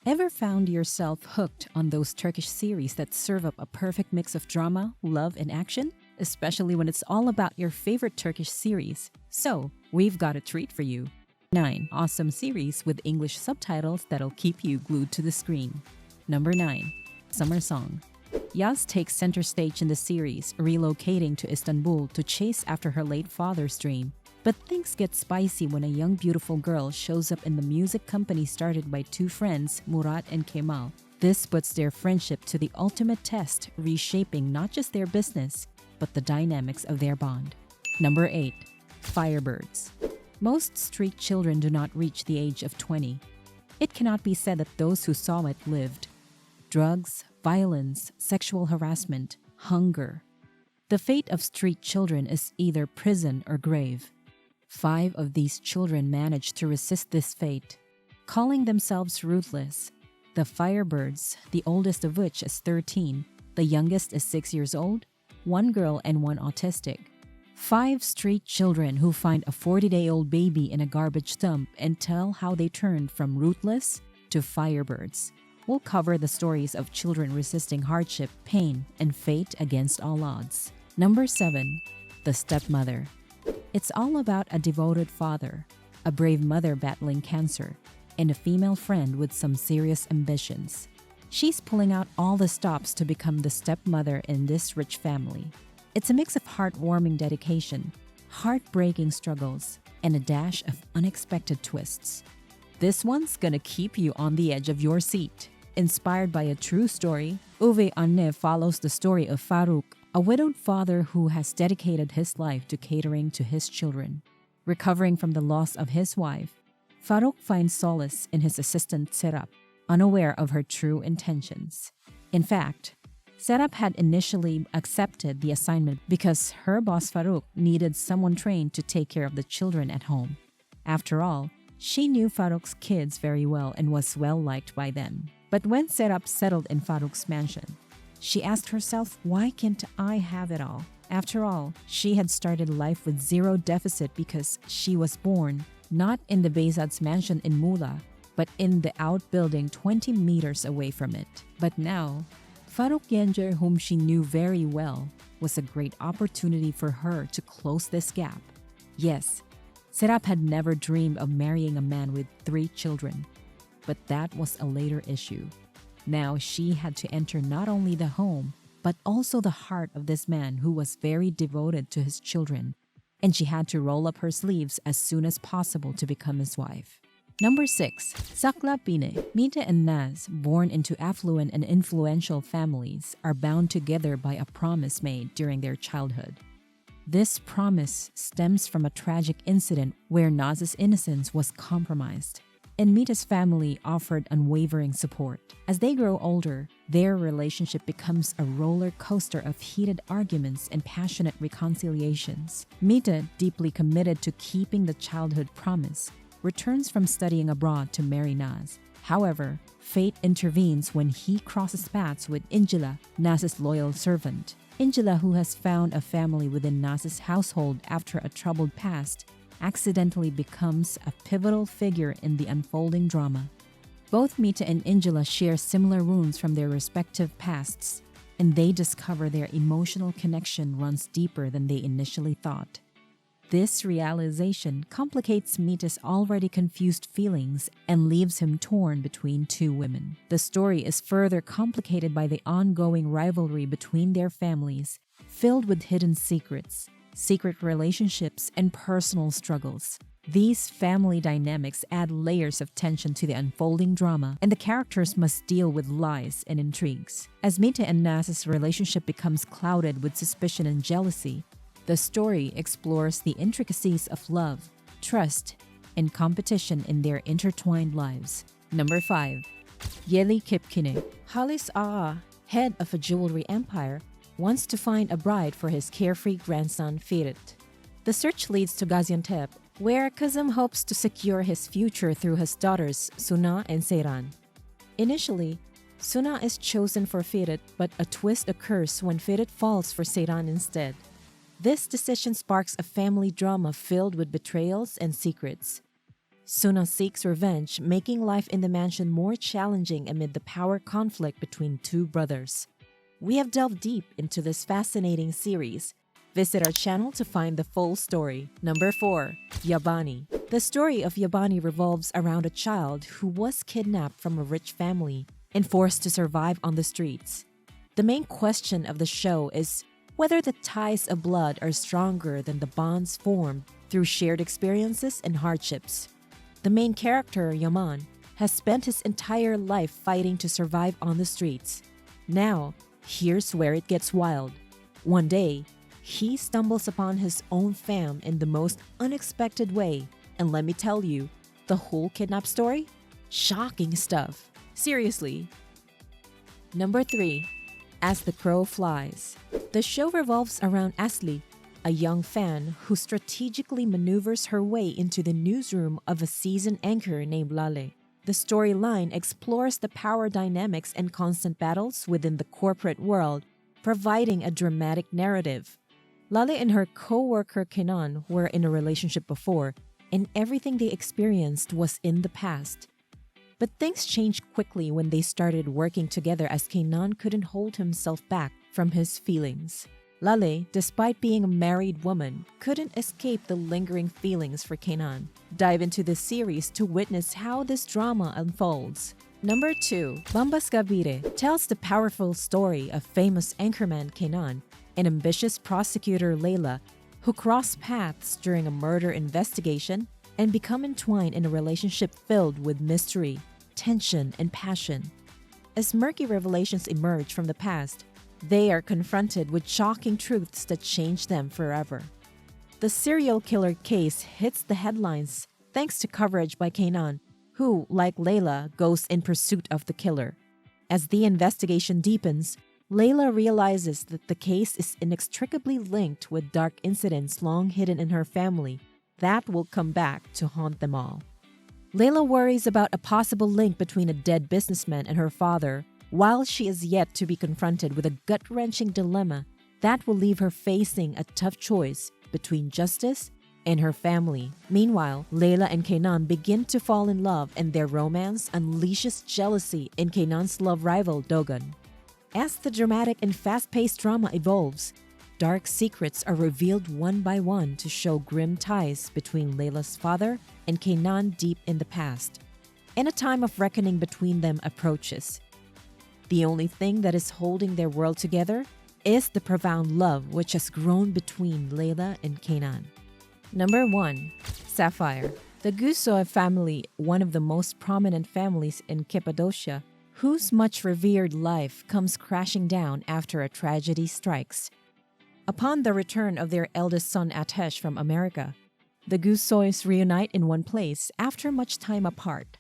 Ever found yourself hooked on those Turkish series that serve up a perfect mix of drama, love, and action? Especially when it's all about your favorite Turkish series. So, we've got a treat for you. 9 awesome series with English subtitles that'll keep you glued to the screen. Number 9. Summer Song. Yaz takes center stage in the series, relocating to Istanbul to chase after her late father's dream. But things get spicy when a young beautiful girl shows up in the music company started by two friends, Murat and Kemal. This puts their friendship to the ultimate test, reshaping not just their business, but the dynamics of their bond. Number 8. Firebirds. Most street children do not reach the age of 20. It cannot be said that those who saw it lived. Drugs, violence, sexual harassment, hunger. The fate of street children is either prison or grave. 5 of these children managed to resist this fate. Calling themselves ruthless, the Firebirds, the oldest of which is 13, the youngest is 6 years old, 1 girl and 1 autistic. 5 street children who find a 40-day-old baby in a garbage dump and tell how they turned from ruthless to Firebirds. We'll cover the stories of children resisting hardship, pain, and fate against all odds. Number 7. The Stepmother. It's all about a devoted father, a brave mother battling cancer, and a female friend with some serious ambitions. She's pulling out all the stops to become the stepmother in this rich family. It's a mix of heartwarming dedication, heartbreaking struggles, and a dash of unexpected twists. This one's gonna keep you on the edge of your seat. Inspired by a true story, Uve Anne follows the story of Faruk, a widowed father who has dedicated his life to catering to his children. Recovering from the loss of his wife, Faruk finds solace in his assistant Serap, unaware of her true intentions. In fact, Serap had initially accepted the assignment because her boss Faruk needed someone trained to take care of the children at home. After all, she knew Faruk's kids very well and was well liked by them. But when Serap settled in Faruk's mansion, she asked herself, why can't I have it all? After all, she had started life with zero deficit because she was born not in the Behzad's mansion in Muğla, but in the outbuilding 20 meters away from it. But now, Faruk Yenger, whom she knew very well, was a great opportunity for her to close this gap. Yes, Serap had never dreamed of marrying a man with 3 children, but that was a later issue. Now she had to enter not only the home, but also the heart of this man who was very devoted to his children, and she had to roll up her sleeves as soon as possible to become his wife. Number 6. Sakla Bine. Mita and Naz, born into affluent and influential families, are bound together by a promise made during their childhood. This promise stems from a tragic incident where Naz's innocence was compromised, and Mita's family offered unwavering support. As they grow older, their relationship becomes a roller coaster of heated arguments and passionate reconciliations. Mita, deeply committed to keeping the childhood promise, returns from studying abroad to marry Naz. However, fate intervenes when he crosses paths with Ingela, Naz's loyal servant. Ingela, who has found a family within Naz's household after a troubled past, accidentally becomes a pivotal figure in the unfolding drama. Both Mita and Ingela share similar wounds from their respective pasts, and they discover their emotional connection runs deeper than they initially thought. This realization complicates Mita's already confused feelings and leaves him torn between 2 women. The story is further complicated by the ongoing rivalry between their families, filled with hidden secrets, secret relationships, and personal struggles. These family dynamics add layers of tension to the unfolding drama, and the characters must deal with lies and intrigues. As Mita and Naz's relationship becomes clouded with suspicion and jealousy, the story explores the intricacies of love, trust, and competition in their intertwined lives. Number 5. Yeli Kipkine. Halis Ağa, head of a jewelry empire, wants to find a bride for his carefree grandson Ferit. The search leads to Gaziantep, where Kazım hopes to secure his future through his daughters Suna and Seyran. Initially, Suna is chosen for Ferit, but a twist occurs when Ferit falls for Seyran instead. This decision sparks a family drama filled with betrayals and secrets. Suna seeks revenge, making life in the mansion more challenging amid the power conflict between two brothers. We have delved deep into this fascinating series. Visit our channel to find the full story. Number 4. Yabani. The story of Yabani revolves around a child who was kidnapped from a rich family and forced to survive on the streets. The main question of the show is whether the ties of blood are stronger than the bonds formed through shared experiences and hardships. The main character, Yaman, has spent his entire life fighting to survive on the streets. Now, here's where it gets wild. One day, he stumbles upon his own fam in the most unexpected way. And let me tell you, the whole kidnap story? Shocking stuff. Seriously. Number 3. As the Crow Flies. The show revolves around Asli, a young fan who strategically maneuvers her way into the newsroom of a seasoned anchor named Lale. The storyline explores the power dynamics and constant battles within the corporate world, providing a dramatic narrative. Lale and her co-worker Kenan were in a relationship before, and everything they experienced was in the past. But things changed quickly when they started working together as Kenan couldn't hold himself back from his feelings. Lale, despite being a married woman, couldn't escape the lingering feelings for Kenan. Dive into this series to witness how this drama unfolds. Number 2. Bambas Gabire tells the powerful story of famous anchorman Kenan and ambitious prosecutor Layla, who cross paths during a murder investigation and become entwined in a relationship filled with mystery, tension, and passion. As murky revelations emerge from the past, they are confronted with shocking truths that change them forever. The serial killer case hits the headlines thanks to coverage by Kenan, who, like Layla, goes in pursuit of the killer. As the investigation deepens, Layla realizes that the case is inextricably linked with dark incidents long hidden in her family that will come back to haunt them all. Layla worries about a possible link between a dead businessman and her father, while she is yet to be confronted with a gut-wrenching dilemma that will leave her facing a tough choice between justice and her family. Meanwhile, Layla and Kenan begin to fall in love, and their romance unleashes jealousy in Kenan's love rival Dogan. As the dramatic and fast-paced drama evolves, dark secrets are revealed one by one to show grim ties between Layla's father and Kenan deep in the past. And a time of reckoning between them approaches. The only thing that is holding their world together is the profound love which has grown between Layla and Kenan. Number 1. Sapphire. The Gusoy family, one of the most prominent families in Cappadocia, whose much revered life comes crashing down after a tragedy strikes. Upon the return of their eldest son Atesh from America, the Gusoys reunite in one place after much time apart.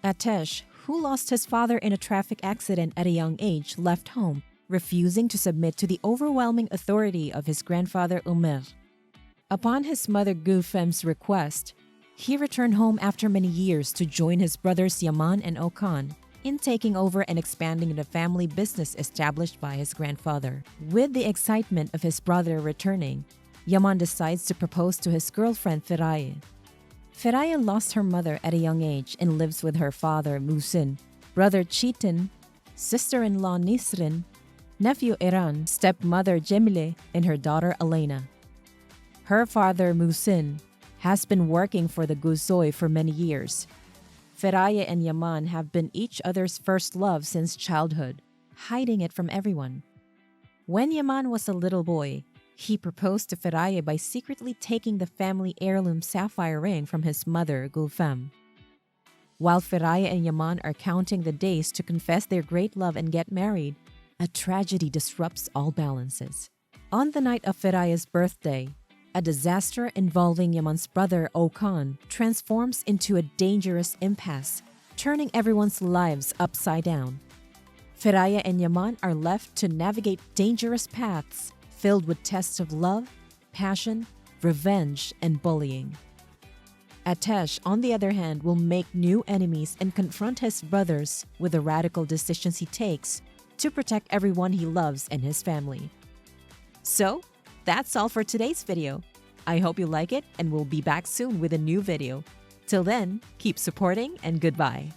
Atesh, who lost his father in a traffic accident at a young age, left home, refusing to submit to the overwhelming authority of his grandfather Umer. Upon his mother Gulfem's request, he returned home after many years to join his brothers Yaman and Okan in taking over and expanding the family business established by his grandfather. With the excitement of his brother returning, Yaman decides to propose to his girlfriend Feraye. Feraye lost her mother at a young age and lives with her father Musin, brother Chitin, sister-in-law Nisrin, nephew Iran, stepmother Jemile, and her daughter Elena. Her father Musin has been working for the Gusoy for many years. Feraye and Yaman have been each other's first love since childhood, hiding it from everyone. When Yaman was a little boy, he proposed to Feraye by secretly taking the family heirloom sapphire ring from his mother, Gulfem. While Feraye and Yaman are counting the days to confess their great love and get married, a tragedy disrupts all balances. On the night of Feraye's birthday, a disaster involving Yaman's brother Okan transforms into a dangerous impasse, turning everyone's lives upside down. Feraye and Yaman are left to navigate dangerous paths filled with tests of love, passion, revenge, and bullying. Atesh, on the other hand, will make new enemies and confront his brothers with the radical decisions he takes to protect everyone he loves and his family. So, that's all for today's video. I hope you like it, and we'll be back soon with a new video. Till then, keep supporting and goodbye.